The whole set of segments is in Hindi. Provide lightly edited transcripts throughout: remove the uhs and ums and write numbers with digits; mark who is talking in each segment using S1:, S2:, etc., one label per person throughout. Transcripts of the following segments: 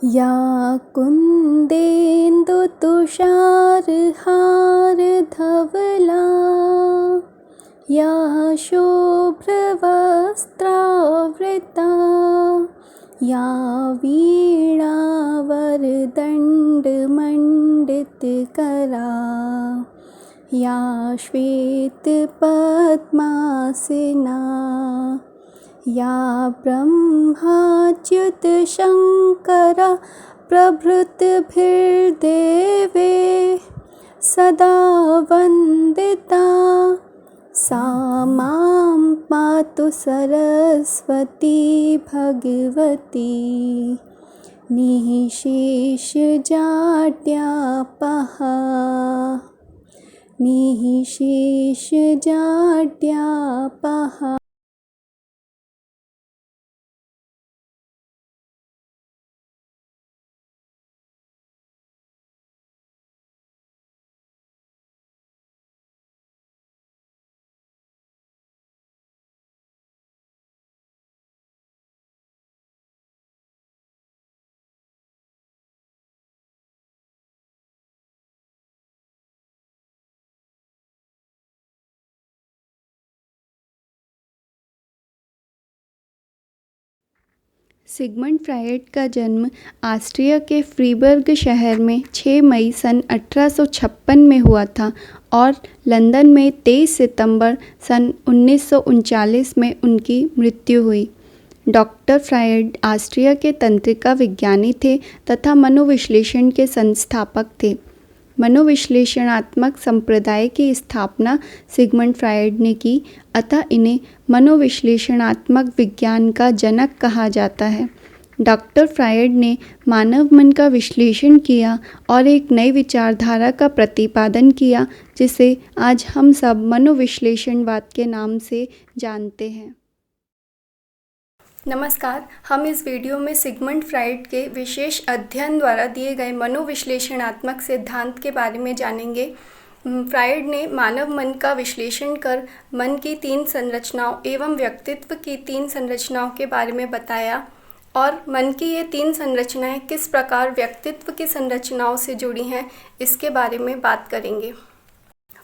S1: या कुन्देन्दुतुषारहारधवला या शुभ्रवस्त्रावृता या वीणावरदण्डमण्डितकरा या श्वेतपद्मासना या ब्रह्माच्युतशङ्करा प्रभृतिभिर्देवे सदा वन्दिता सा मां पातु सरस्वती भगवती निःशेषजाड्यापः निःशेषजाड्यापः।
S2: सिगमंड फ्रायड का जन्म ऑस्ट्रिया के फ्रीबर्ग शहर में 6 मई सन 1856 में हुआ था और लंदन में 23 सितंबर सन 1939 में उनकी मृत्यु हुई। डॉक्टर फ्रायड ऑस्ट्रिया के तंत्रिका विज्ञानी थे तथा मनोविश्लेषण के संस्थापक थे। मनोविश्लेषणात्मक संप्रदाय की स्थापना सिगमंड फ्रायड ने की, अतः इन्हें मनोविश्लेषणात्मक विज्ञान का जनक कहा जाता है। डॉक्टर फ्रायड ने मानव मन का विश्लेषण किया और एक नई विचारधारा का प्रतिपादन किया, जिसे आज हम सब मनोविश्लेषणवाद के नाम से जानते हैं।
S1: नमस्कार, हम इस वीडियो में सिगमंड फ्रायड के विशेष अध्ययन द्वारा दिए गए मनोविश्लेषणात्मक सिद्धांत के बारे में जानेंगे। फ्रायड ने मानव मन का विश्लेषण कर मन की 3 संरचनाओं एवं व्यक्तित्व की 3 संरचनाओं के बारे में बताया और मन की ये 3 संरचनाएं किस प्रकार व्यक्तित्व की संरचनाओं से जुड़ी हैं, इसके बारे में बात करेंगे।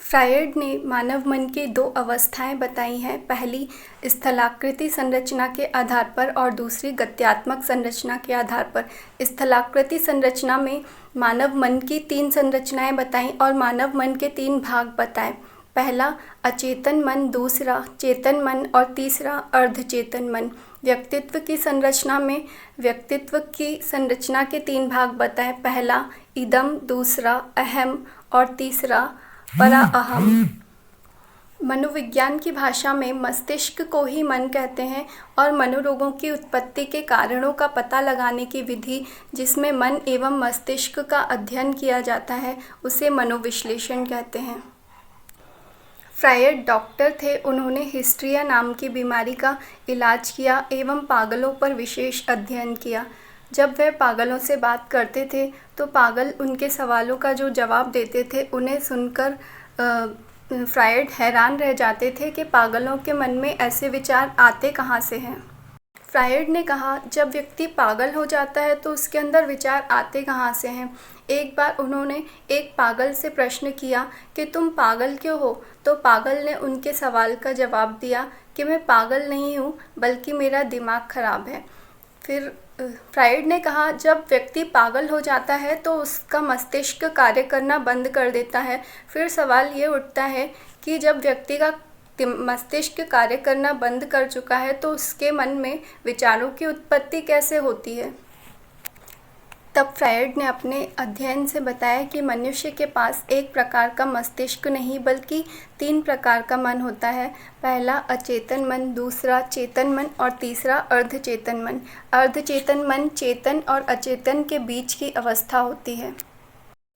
S1: फ्रायड ने मानव मन की 2 अवस्थाएं बताई हैं, पहली स्थलाकृति संरचना के आधार पर और दूसरी गत्यात्मक संरचना के आधार पर। स्थलाकृति संरचना में मानव मन की 3 संरचनाएं बताई और मानव मन के 3 भाग बताए। पहला अचेतन मन, दूसरा चेतन मन और तीसरा अर्धचेतन मन। व्यक्तित्व की संरचना में व्यक्तित्व की संरचना के 3 भाग बताए, पहला इदम, दूसरा अहम और तीसरा परा अहम। मनोविज्ञान की भाषा में मस्तिष्क को ही मन कहते हैं और मनोरोगों की उत्पत्ति के कारणों का पता लगाने की विधि जिसमें मन एवं मस्तिष्क का अध्ययन किया जाता है उसे मनोविश्लेषण कहते हैं। फ्रायड डॉक्टर थे, उन्होंने हिस्ट्रिया नाम की बीमारी का इलाज किया एवं पागलों पर विशेष अध्ययन किया। जब वह पागलों से बात करते थे तो पागल उनके सवालों का जो जवाब देते थे उन्हें सुनकर फ्रायड हैरान रह जाते थे कि पागलों के मन में ऐसे विचार आते कहाँ से हैं। फ्रायड ने कहा, जब व्यक्ति पागल हो जाता है तो उसके अंदर विचार आते कहाँ से हैं। एक बार उन्होंने एक पागल से प्रश्न किया कि तुम पागल क्यों हो, तो पागल ने उनके सवाल का जवाब दिया कि मैं पागल नहीं हूँ बल्कि मेरा दिमाग खराब है। फिर फ्रायड ने कहा, जब व्यक्ति पागल हो जाता है तो उसका मस्तिष्क कार्य करना बंद कर देता है। फिर सवाल ये उठता है कि जब व्यक्ति का मस्तिष्क कार्य करना बंद कर चुका है तो उसके मन में विचारों की उत्पत्ति कैसे होती है। तब फ्रायड ने अपने अध्ययन से बताया कि मनुष्य के पास एक प्रकार का मस्तिष्क नहीं बल्कि 3 प्रकार का मन होता है। पहला अचेतन मन, दूसरा चेतन मन और तीसरा अर्धचेतन मन। अर्धचेतन मन चेतन और अचेतन के बीच की अवस्था होती है।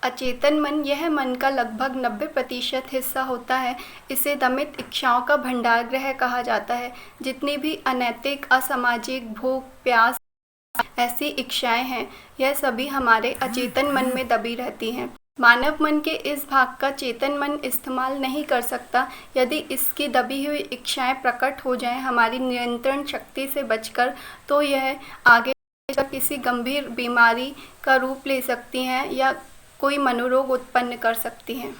S1: अचेतन मन यह मन का लगभग 90% हिस्सा होता है। इसे दमित इच्छाओं का भंडारगृह कहा जाता है। जितनी भी अनैतिक, असामाजिक, भूख, प्यास ऐसी इच्छाएं हैं, यह सभी हमारे अचेतन मन में दबी रहती हैं। मानव मन के इस भाग का चेतन मन इस्तेमाल नहीं कर सकता। यदि इसकी दबी हुई इच्छाएं प्रकट हो जाएं हमारी नियंत्रण शक्ति से बचकर, तो यह आगे मिलकर किसी गंभीर बीमारी का रूप ले सकती हैं या कोई मनोरोग उत्पन्न कर सकती हैं।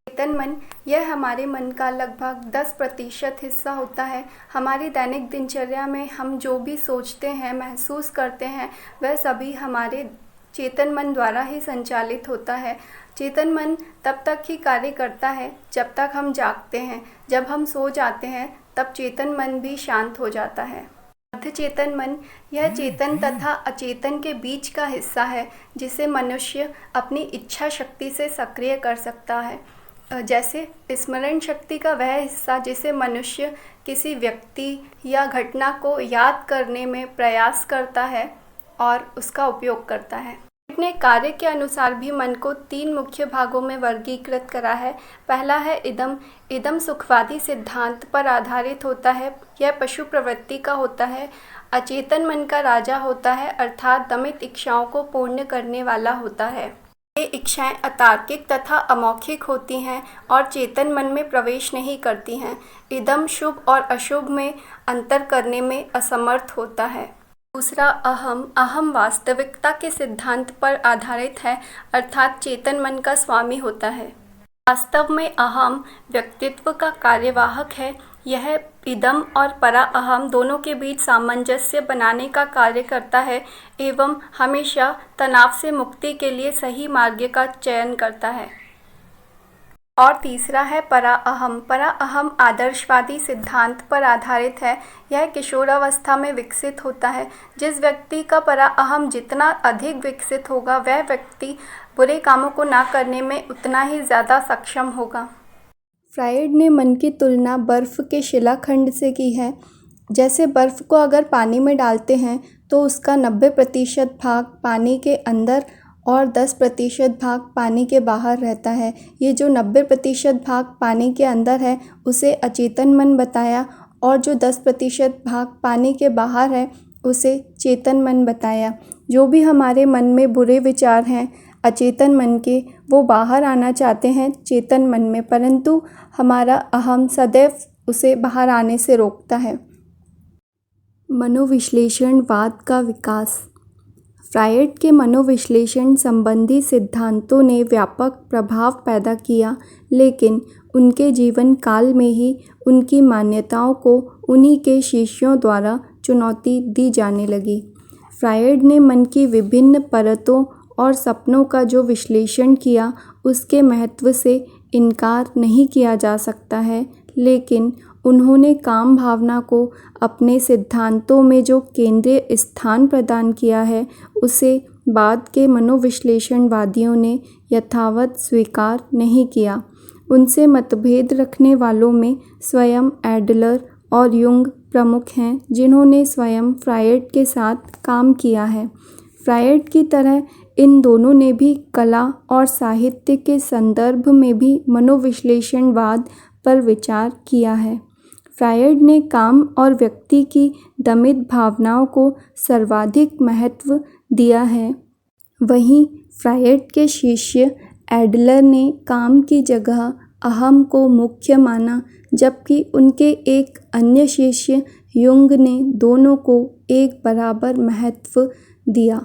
S1: चेतन मन, यह हमारे मन का लगभग 10% हिस्सा होता है। हमारी दैनिक दिनचर्या में हम जो भी सोचते हैं, महसूस करते हैं, वह सभी हमारे चेतन मन द्वारा ही संचालित होता है। चेतन मन तब तक ही कार्य करता है जब तक हम जागते हैं। जब हम सो जाते हैं तब चेतन मन भी शांत हो जाता है। अर्धचेतन मन, यह चेतन तथा अचेतन के बीच का हिस्सा है जिसे मनुष्य अपनी इच्छा शक्ति से सक्रिय कर सकता है। जैसे स्मरण शक्ति का वह हिस्सा जिसे मनुष्य किसी व्यक्ति या घटना को याद करने में प्रयास करता है और उसका उपयोग करता है। अपने कार्य के अनुसार भी मन को 3 मुख्य भागों में वर्गीकृत करा है। पहला है इदम। इदम सुखवादी सिद्धांत पर आधारित होता है। यह पशु प्रवृत्ति का होता है। अचेतन मन का राजा होता है, अर्थात दमित इच्छाओं को पूर्ण करने वाला होता है। ये इच्छाएं अतार्किक तथा अमौखिक होती हैं और चेतन मन में प्रवेश नहीं करती हैं। इदम शुभ और अशुभ में अंतर करने में असमर्थ होता है। दूसरा अहम। अहम वास्तविकता के सिद्धांत पर आधारित है, अर्थात चेतन मन का स्वामी होता है। वास्तव में अहम व्यक्तित्व का कार्यवाहक है। यह इदम और परा अहम दोनों के बीच सामंजस्य बनाने का कार्य करता है एवं हमेशा तनाव से मुक्ति के लिए सही मार्ग का चयन करता है। और तीसरा है परा अहम। परा अहम आदर्शवादी सिद्धांत पर आधारित है। यह किशोरावस्था में विकसित होता है। जिस व्यक्ति का परा अहम जितना अधिक विकसित होगा, वह व्यक्ति बुरे कामों को ना करने में उतना ही ज़्यादा सक्षम होगा।
S2: फ्रायड ने मन की तुलना बर्फ़ के शिलाखंड से की है। जैसे बर्फ़ को अगर पानी में डालते हैं तो उसका 90% भाग पानी के अंदर और 10% भाग पानी के बाहर रहता है। ये जो 90% भाग पानी के अंदर है उसे अचेतन मन बताया और जो 10% भाग पानी के बाहर है उसे चेतन मन बताया। जो भी हमारे मन में बुरे विचार हैं अचेतन मन के, वो बाहर आना चाहते हैं चेतन मन में, परंतु हमारा अहम सदैव उसे बाहर आने से रोकता है। मनोविश्लेषणवाद का विकास। फ्रायड के मनोविश्लेषण संबंधी सिद्धांतों ने व्यापक प्रभाव पैदा किया, लेकिन उनके जीवन काल में ही उनकी मान्यताओं को उन्हीं के शिष्यों द्वारा चुनौती दी जाने लगी। फ्रायड ने मन की विभिन्न परतों और सपनों का जो विश्लेषण किया उसके महत्व से इनकार नहीं किया जा सकता है, लेकिन उन्होंने काम भावना को अपने सिद्धांतों में जो केंद्रीय स्थान प्रदान किया है उसे बाद के मनोविश्लेषणवादियों ने यथावत स्वीकार नहीं किया। उनसे मतभेद रखने वालों में स्वयं एडलर और युंग प्रमुख हैं, जिन्होंने स्वयं फ्रायड के साथ काम किया है। फ्रायड की तरह इन दोनों ने भी कला और साहित्य के संदर्भ में भी मनोविश्लेषणवाद पर विचार किया है। फ्रायड ने काम और व्यक्ति की दमित भावनाओं को सर्वाधिक महत्व दिया है। वहीं फ्रायड के शिष्य एडलर ने काम की जगह अहम को मुख्य माना, जबकि उनके एक अन्य शिष्य युंग ने दोनों को एक बराबर महत्व दिया।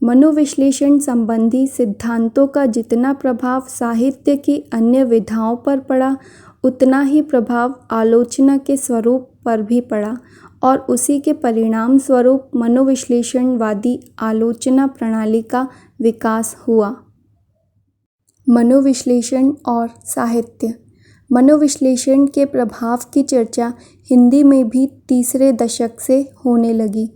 S2: मनोविश्लेषण संबंधी सिद्धांतों का जितना प्रभाव साहित्य की अन्य विधाओं पर पड़ा, उतना ही प्रभाव आलोचना के स्वरूप पर भी पड़ा और उसी के परिणाम स्वरूप मनोविश्लेषणवादी आलोचना प्रणाली का विकास हुआ। मनोविश्लेषण और साहित्य। मनोविश्लेषण के प्रभाव की चर्चा हिंदी में भी तीसरे दशक से होने लगी।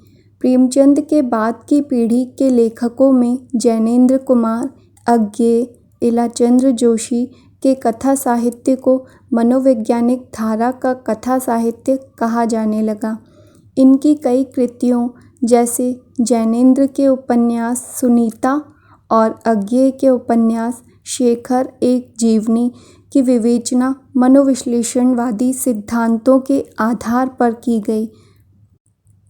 S2: प्रेमचंद के बाद की पीढ़ी के लेखकों में जैनेन्द्र कुमार, अज्ञेय, इलाचंद्र जोशी के कथा साहित्य को मनोवैज्ञानिक धारा का कथा साहित्य कहा जाने लगा। इनकी कई कृतियों जैसे जैनेन्द्र के उपन्यास सुनीता और अज्ञेय के उपन्यास शेखर एक जीवनी की विवेचना मनोविश्लेषणवादी सिद्धांतों के आधार पर की गई।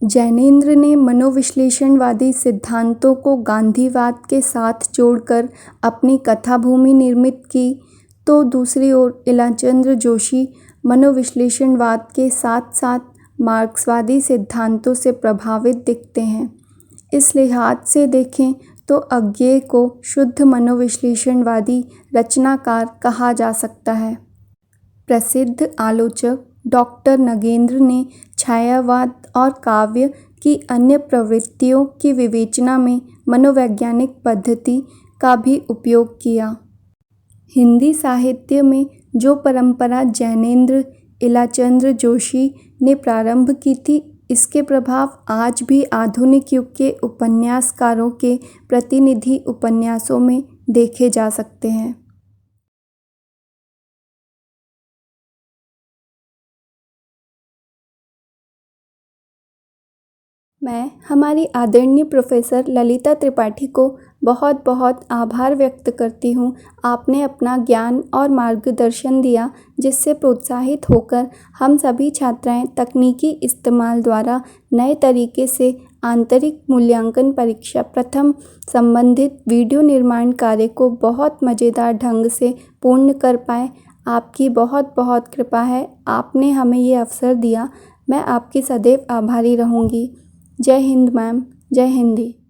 S2: जैनेन्द्र ने मनोविश्लेषणवादी सिद्धांतों को गांधीवाद के साथ जोड़कर अपनी कथाभूमि निर्मित की, तो दूसरी ओर इलाचंद्र जोशी मनोविश्लेषणवाद के साथ साथ मार्क्सवादी सिद्धांतों से प्रभावित दिखते हैं। इस लिहाज से देखें तो अज्ञेय को शुद्ध मनोविश्लेषणवादी रचनाकार कहा जा सकता है। प्रसिद्ध आलोचक डॉक्टर नगेंद्र ने छायावाद और काव्य की अन्य प्रवृत्तियों की विवेचना में मनोवैज्ञानिक पद्धति का भी उपयोग किया। हिंदी साहित्य में जो परंपरा जैनेंद्र इलाचंद्र जोशी ने प्रारंभ की थी, इसके प्रभाव आज भी आधुनिक युग के उपन्यासकारों के प्रतिनिधि उपन्यासों में देखे जा सकते हैं। मैं हमारी आदरणीय प्रोफेसर ललिता त्रिपाठी को बहुत बहुत आभार व्यक्त करती हूँ। आपने अपना ज्ञान और मार्गदर्शन दिया, जिससे प्रोत्साहित होकर हम सभी छात्राएं तकनीकी इस्तेमाल द्वारा नए तरीके से आंतरिक मूल्यांकन परीक्षा प्रथम संबंधित वीडियो निर्माण कार्य को बहुत मज़ेदार ढंग से पूर्ण कर पाए। आपकी बहुत बहुत कृपा है, आपने हमें ये अवसर दिया। मैं आपकी सदैव आभारी रहूँगी। जय हिंद मैम, जय हिंदी।